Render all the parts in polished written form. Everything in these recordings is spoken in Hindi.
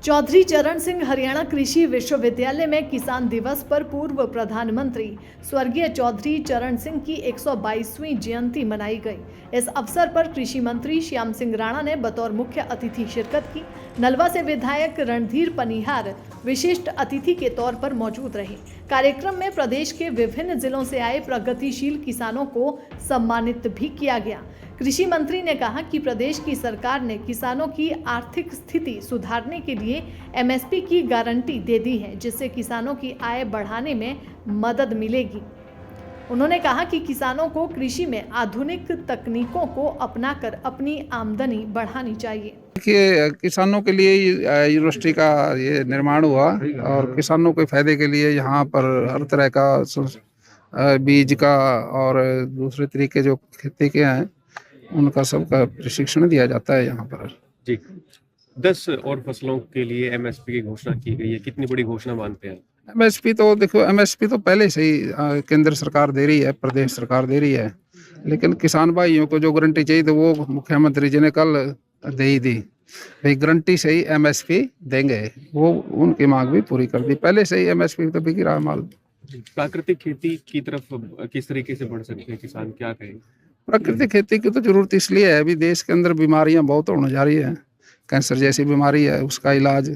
चौधरी चरण सिंह हरियाणा कृषि विश्वविद्यालय में किसान दिवस पर पूर्व प्रधानमंत्री स्वर्गीय चौधरी चरण सिंह की 122वीं जयंती मनाई गई। इस अवसर पर कृषि मंत्री श्याम सिंह राणा ने बतौर मुख्य अतिथि शिरकत की। नलवा से विधायक रणधीर पनिहार विशिष्ट अतिथि के तौर पर मौजूद रहे। कार्यक्रम में प्रदेश के विभिन्न जिलों से आए प्रगतिशील किसानों को सम्मानित भी किया गया। कृषि मंत्री ने कहा कि प्रदेश की सरकार ने किसानों की आर्थिक स्थिति सुधारने के लिए एमएसपी की गारंटी दे दी है, जिससे किसानों की आय बढ़ाने में मदद मिलेगी। उन्होंने कहा कि किसानों को कृषि में आधुनिक तकनीकों को अपनाकर अपनी आमदनी बढ़ानी चाहिए। देखिए, किसानों के लिए यूनिवर्सिटी का ये निर्माण हुआ और किसानों के फायदे के लिए यहाँ पर हर तरह का बीज का और दूसरे तरीके जो खेती के हैं उनका सबका प्रशिक्षण दिया जाता है यहाँ पर। जी, 10 और फसलों के लिए एमएसपी की घोषणा की गई है। कितनी बड़ी घोषणा मानते हैं? एमएसपी तो देखो, एमएसपी तो पहले से ही केंद्र सरकार दे रही है, प्रदेश सरकार दे रही है, लेकिन किसान भाइयों को जो गारंटी चाहिए तो वो मुख्यमंत्री जी ने कल दे ही दी। भाई गारंटी से ही एमएसपी देंगे, वो उनकी मांग भी पूरी कर दी। पहले से ही एमएसपी तो बिक रहा माल। प्राकृतिक खेती की तरफ किस तरीके से बढ़ सकते हैं किसान, क्या कहें? प्राकृतिक खेती की तो जरूरत इसलिए है, अभी देश के अंदर बीमारियां बहुत होने जा रही है। कैंसर जैसी बीमारी है, उसका इलाज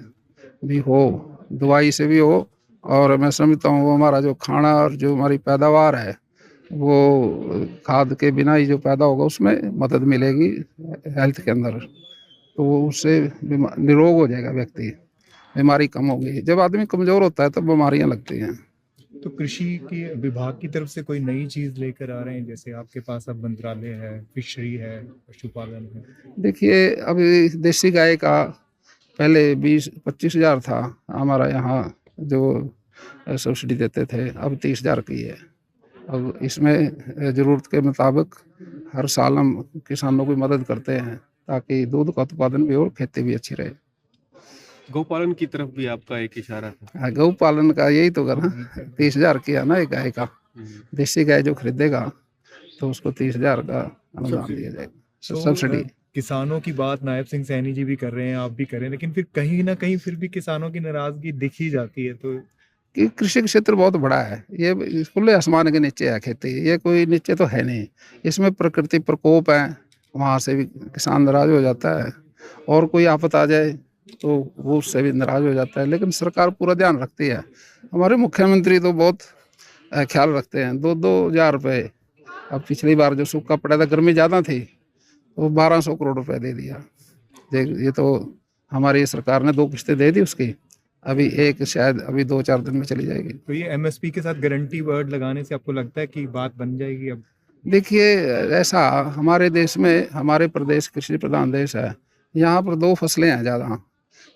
भी हो, दवाई से भी हो, और मैं समझता हूँ वो हमारा जो खाना और जो हमारी पैदावार है वो खाद के बिना ही जो पैदा होगा उसमें मदद मिलेगी हेल्थ के अंदर, तो वो उससे निरोग हो जाएगा व्यक्ति, बीमारी कम होगी। जब आदमी कमज़ोर होता है तब बीमारियां लगती हैं। तो कृषि के विभाग की तरफ से कोई नई चीज लेकर आ रहे हैं, जैसे आपके पास अब मंत्रालय है, फिशरी है, पशुपालन है? देखिए, अभी देसी गाय का पहले 20-25 हज़ार था हमारा यहाँ जो सब्सिडी देते थे, अब 30 हज़ार की है। अब इसमें ज़रूरत के मुताबिक हर साल हम किसानों की मदद करते हैं ताकि दूध का उत्पादन भी हो, खेती भी अच्छी रहे। गौपालन की तरफ भी आपका एक इशारा था। हाँ, गौ पालन का यही तो करना, 30 हज़ार किया ना एक गाय का। देसी गाय जो खरीदेगा तो उसको 30 हज़ार का अनुदान दिया जाएगा, सब्सिडी। किसानों की बात नायब सिंह सैनी जी भी कर रहे हैं, आप भी कर रहे हैं, लेकिन फिर कहीं ना कहीं फिर भी किसानों की नाराजगी दिख ही जाती है। तो कि कृषि क्षेत्र बहुत बड़ा है, ये खुले आसमान के नीचे है खेती, ये कोई नीचे तो है नहीं। इसमें प्रकृति प्रकोप है, वहाँ से भी किसान नाराज हो जाता है, और कोई आफत आ जाए तो वो उससे भी नाराज हो जाता है, लेकिन सरकार पूरा ध्यान रखती है। हमारे मुख्यमंत्री तो बहुत ख्याल रखते हैं। 2-2 हज़ार रुपये, अब पिछली बार जो सूखा पड़ा था, गर्मी ज़्यादा थी, तो 1200 करोड़ रुपए दे दिया। ये तो हमारी सरकार ने 2 किस्तें दे दी उसकी, अभी एक शायद अभी 2-4 दिन में चली जाएगी। तो ये एमएसपी के साथ गारंटी वर्ड लगाने से आपको लगता है कि बात बन जाएगी? अब देखिए, ऐसा हमारे देश में, हमारे प्रदेश कृषि प्रधान देश है, यहाँ पर 2 फसलें हैं ज़्यादा,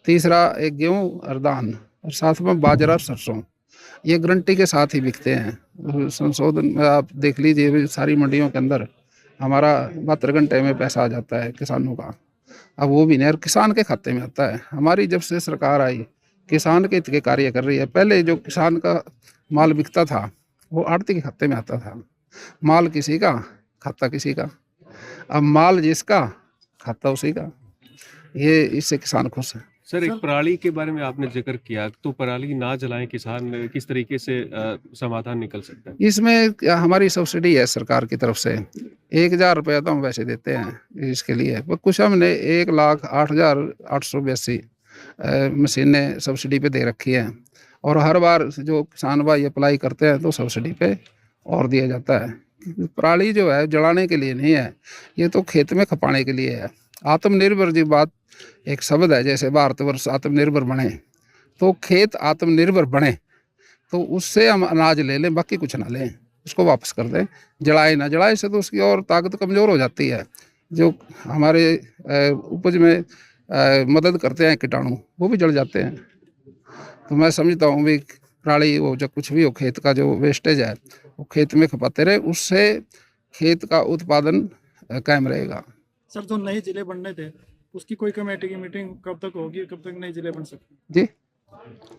तीसरा एक गेहूँ और धान, और साथ में बाजरा और सरसों, ये गारंटी के साथ ही बिकते हैं। संशोधन में आप देख लीजिए, सारी मंडियों के अंदर हमारा 72 घंटे में पैसा आ जाता है किसानों का। अब वो भी नहीं, और किसान के खाते में आता है। हमारी जब से सरकार आई, किसान के हित के कार्य कर रही है। पहले जो किसान का माल बिकता था वो आड़ती के खाते में आता था, माल किसी का, खाता किसी का। अब माल जिसका, खाता उसी का। ये इससे किसान खुश है। सर, एक पराली के बारे में आपने जिक्र किया, तो पराली ना जलाएं किसान, किस तरीके से समाधान निकल सकता है? इसमें हमारी सब्सिडी है सरकार की तरफ से, 1,000 रुपया तो हम वैसे देते हैं इसके लिए, पर कुछ हमने 1,08,882 मशीनें सब्सिडी पे दे रखी हैं, और हर बार जो किसान भाई अप्लाई करते हैं तो सब्सिडी पे और दिया जाता है। पराली जो है जलाने के लिए नहीं है, ये तो खेत में खपाने के लिए है। आत्मनिर्भर जी बात एक शब्द है, जैसे भारतवर्ष आत्मनिर्भर बने तो खेत आत्मनिर्भर बने, तो उससे हम अनाज ले लें, बाकी कुछ ना लें, उसको वापस कर दें। जलाए ना, जलाए से तो उसकी और ताकत कमज़ोर हो जाती है। जो हमारे उपज में मदद करते हैं कीटाणु, वो भी जल जाते हैं। तो मैं समझता हूँ भी पराली वो जो कुछ भी हो, खेत का जो वेस्टेज है वो खेत में खपाते रहे, उससे खेत का उत्पादन कायम रहेगा। सर, जो नए जिले बनने थे उसकी कोई कमेटी की मीटिंग कब तक होगी, कब तक नए जिले बन सकते हैं? जी,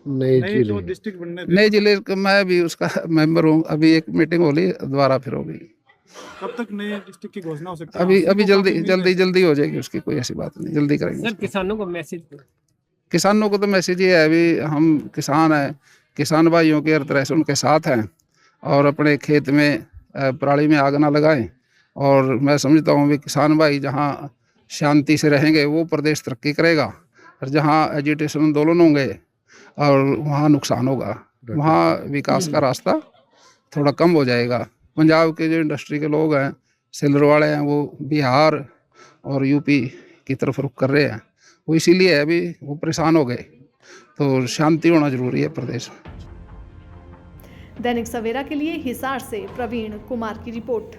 नए जो डिस्ट्रिक्ट बनने थे, नए जिले का मैं भी उसका मेंबर हूँ। अभी एक मीटिंग होगी, दोबारा फिर होगी। कब तक नए डिस्ट्रिक्ट की घोषणा हो सकती है? अभी जल्दी हो जाएगी उसकी, कोई ऐसी बात नहीं, जल्दी करेंगे। सर, किसानों को मैसेज किसानों को तो मैसेज ये है, अभी हम किसान हैं, किसान भाइयों के हर तरह से उनके साथ हैं और अपने खेत में पराली में आग ना लगाएं। और मैं समझता हूँ कि किसान भाई जहाँ शांति से रहेंगे वो प्रदेश तरक्की करेगा, और जहाँ एजिटेशन आंदोलन होंगे और वहाँ नुकसान होगा, वहाँ विकास का रास्ता थोड़ा कम हो जाएगा। पंजाब के जो इंडस्ट्री के लोग हैं, सेलर वाले हैं, वो बिहार और यूपी की तरफ रुख कर रहे हैं, वो इसीलिए अभी वो परेशान हो गए। तो शांति होना जरूरी है प्रदेश में। दैनिक सवेरा के लिए हिसार से प्रवीण कुमार की रिपोर्ट।